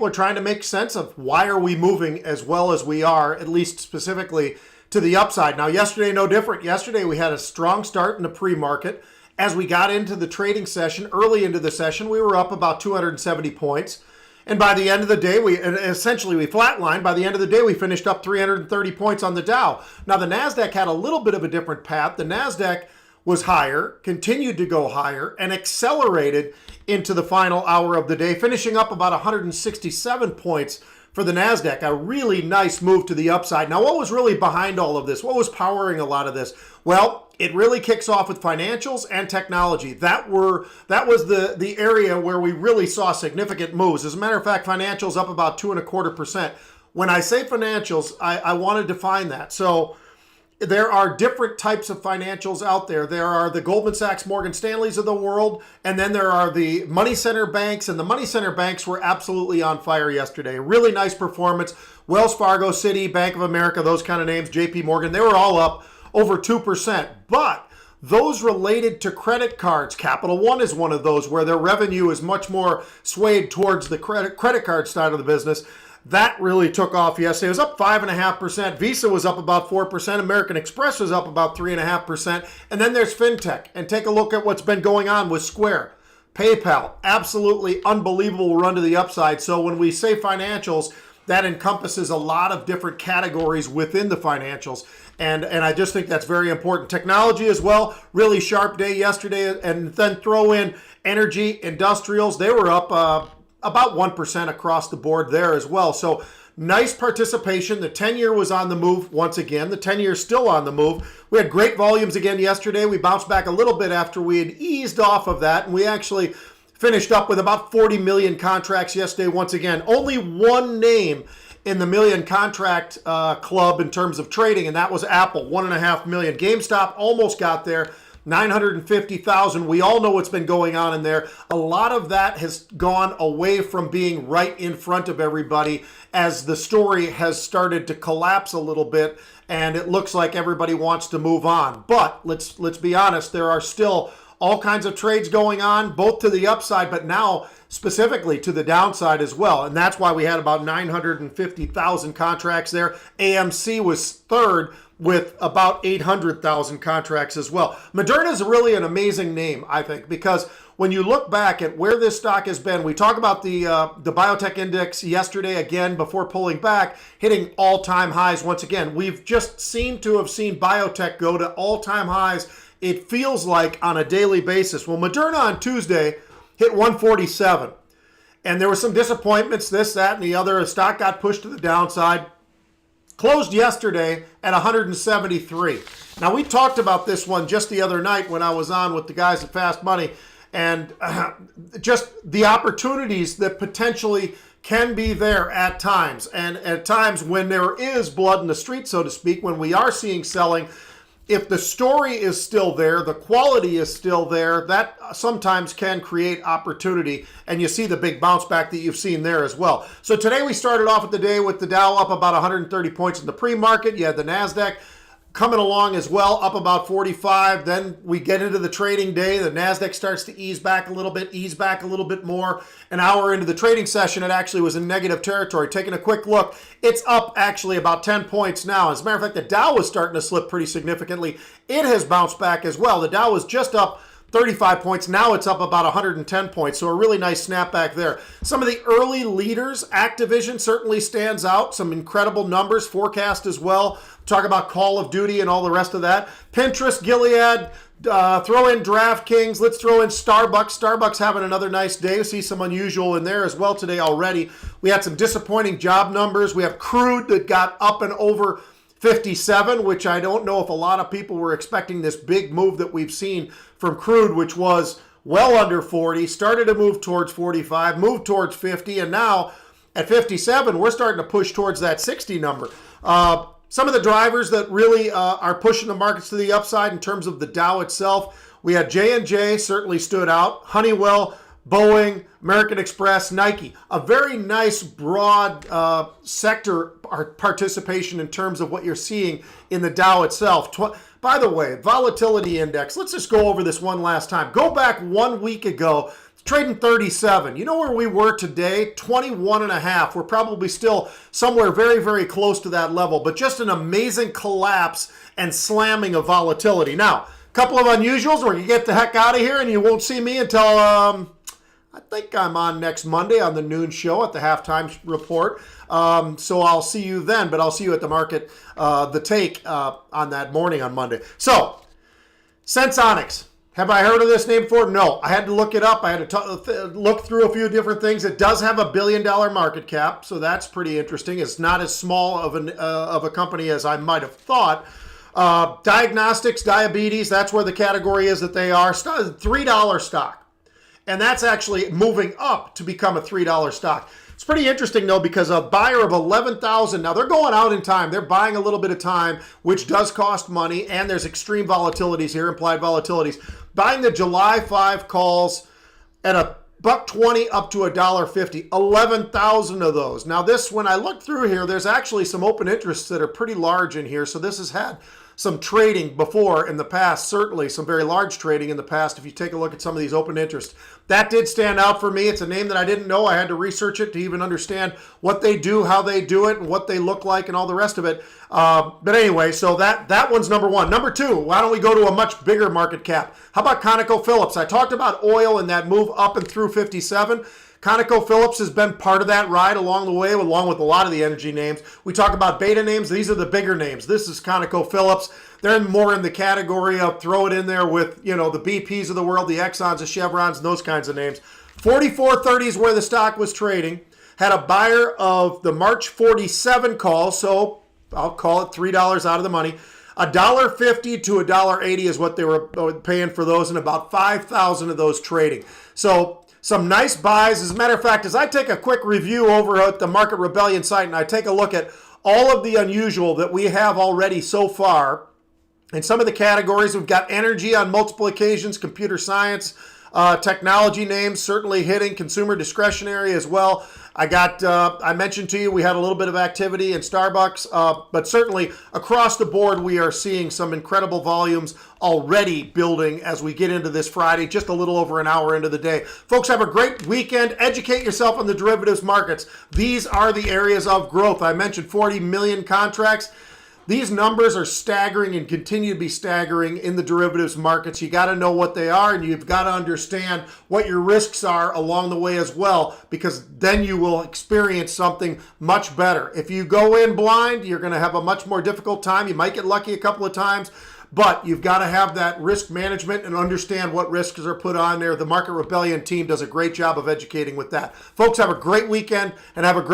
We're trying to make sense of why are we moving as well as we are, at least specifically to the upside. Now, yesterday, no different. Yesterday, we had a strong start in the pre-market. As we got into the trading session, early into the session, we were up about 270 points. And by the end of the day, we flatlined. By the end of the day, we finished up 330 points on the Dow. Now, the NASDAQ had a little bit of a different path. The NASDAQ was higher, continued to go higher, and accelerated into the final hour of the day, finishing up about 167 points for the NASDAQ. A really nice move to the upside. Now, what was really behind all of this? What was powering a lot of this? Well, it really kicks off with financials and technology. That was the area where we really saw significant moves. As a matter of fact, financials up about 2.25%. When I say financials, I want to define that. So there are different types of financials out there. There are the Goldman Sachs, Morgan Stanleys of the world, and then there are the money center banks, and the money center banks were absolutely on fire yesterday. Really nice performance. Wells Fargo, Citi, Bank of America, those kind of names, JP Morgan, they were all up over 2%. But those related to credit cards, Capital One is one of those where their revenue is much more swayed towards the credit card side of the business. That really took off yesterday. It was up 5.5%. Visa was up about 4%. American Express was up about 3.5%. And then there's FinTech. And take a look at what's been going on with Square. PayPal, absolutely unbelievable run to the upside. So when we say financials, that encompasses a lot of different categories within the financials. And I just think that's very important. Technology as well, really sharp day yesterday. And then throw in energy, industrials. They were up about 1% across the board there as well. So nice participation. The 10-year was on the move once again. The 10-year is still on the move. We had great volumes again yesterday. We bounced back a little bit after we had eased off of that. And we actually finished up with about 40 million contracts yesterday once again. Only one name in the million contract club in terms of trading, and that was Apple, 1.5 million. GameStop almost got there. 950,000. We all know what's been going on in there. A lot of that has gone away from being right in front of everybody as the story has started to collapse a little bit, and it looks like everybody wants to move on. But let's be honest, there are still all kinds of trades going on, both to the upside, but now specifically to the downside as well. And that's why we had about 950,000 contracts there. AMC was third with about 800,000 contracts as well. Moderna is really an amazing name, I think, because when you look back at where this stock has been, we talk about the biotech index yesterday again before pulling back, hitting all-time highs once again. We've just seemed to have seen biotech go to all-time highs, it feels like, on a daily basis. Well, Moderna on Tuesday hit 147, and there were some disappointments, this, that, and the other. The stock got pushed to the downside. Closed yesterday at 173. Now, we talked about this one just the other night when I was on with the guys at Fast Money, and just the opportunities that potentially can be there at times. And at times when there is blood in the street, so to speak, when we are seeing selling, if the story is still there, the quality is still there, that sometimes can create opportunity, and you see the big bounce back that you've seen there as well. So today we started off at the day with the Dow up about 130 points in the pre-market. You had the NASDAQ coming along as well, up about 45. Then we get into the trading day. The NASDAQ starts to ease back a little bit more. An hour into the trading session, it actually was in negative territory. Taking a quick look, it's up actually about 10 points now. As a matter of fact, the Dow was starting to slip pretty significantly. It has bounced back as well. The Dow was just up 35 points. Now it's up about 110 points. So a really nice snapback there. Some of the early leaders, Activision certainly stands out. Some incredible numbers, forecast as well. Talk about Call of Duty and all the rest of that. Pinterest, Gilead, throw in DraftKings. Let's throw in Starbucks. Starbucks having another nice day. We see some unusual in there as well today already. We had some disappointing job numbers. We have crude that got up and over 57, which I don't know if a lot of people were expecting this big move that we've seen from crude, which was well under 40, started to move towards 45, moved towards 50, and now at 57, we're starting to push towards that 60 number. Some of the drivers that really are pushing the markets to the upside in terms of the Dow itself, we had J&J certainly stood out, Honeywell, Boeing, American Express, Nike. A very nice broad sector participation in terms of what you're seeing in the Dow itself. By the way, volatility index, let's just go over this one last time. Go back 1 week ago trading 37. You know where we were today? 21.5. We're probably still somewhere very, very close to that level, but just an amazing collapse and slamming of volatility. Now, a couple of unusuals. We're going to get the heck out of here, and you won't see me until, I think I'm on next Monday on the noon show at the halftime report. So I'll see you then, but I'll see you at the market, the take on that morning on Monday. So, Senseonics. Have I heard of this name before? No. I had to look it up. I had to look through a few different things. It does have $1 billion market cap, so that's pretty interesting. It's not as small of a company as I might have thought. Diagnostics, diabetes, that's where the category is that they are. $3 stock. And that's actually moving up to become a $3 stock. It's pretty interesting, though, because a buyer of 11,000, now they're going out in time. They're buying a little bit of time, which does cost money, and there's extreme volatilities here, implied volatilities. Buying the July 5 calls at $1.20 up to $1.50, 11,000 of those. Now this, when I look through here, there's actually some open interests that are pretty large in here, so this has had some trading before in the past, certainly some very large trading in the past. If you take a look at some of these open interests, that did stand out for me. It's a name that I didn't know. I had to research it to even understand what they do, how they do it, and what they look like, and all the rest of it. But anyway, so that one's number one. Number two, why don't we go to a much bigger market cap? How about ConocoPhillips? I talked about oil and that move up and through 57. ConocoPhillips has been part of that ride along the way, along with a lot of the energy names. We talk about beta names. These are the bigger names. This is ConocoPhillips. They're more in the category of throw it in there with, the BPs of the world, the Exxons, the Chevrons, and those kinds of names. 44.30 is where the stock was trading. Had a buyer of the March 47 call, so I'll call it $3 out of the money. $1.50 to $1.80 is what they were paying for those, and about 5,000 of those trading. So some nice buys. As a matter of fact, as I take a quick review over at the Market Rebellion site and I take a look at all of the unusual that we have already so far, in some of the categories, we've got energy on multiple occasions, computer science, technology names certainly hitting, consumer discretionary as well. I mentioned to you we had a little bit of activity in Starbucks, but certainly across the board we are seeing some incredible volumes already building as we get into this Friday, just a little over an hour into the day. Folks, have a great weekend. Educate yourself on the derivatives markets. These are the areas of growth. I mentioned 40 million contracts. These numbers are staggering and continue to be staggering in the derivatives markets. You got to know what they are, and you've got to understand what your risks are along the way as well, because then you will experience something much better. If you go in blind, you're going to have a much more difficult time. You might get lucky a couple of times, but you've got to have that risk management and understand what risks are put on there. The Market Rebellion team does a great job of educating with that. Folks, have a great weekend and have a great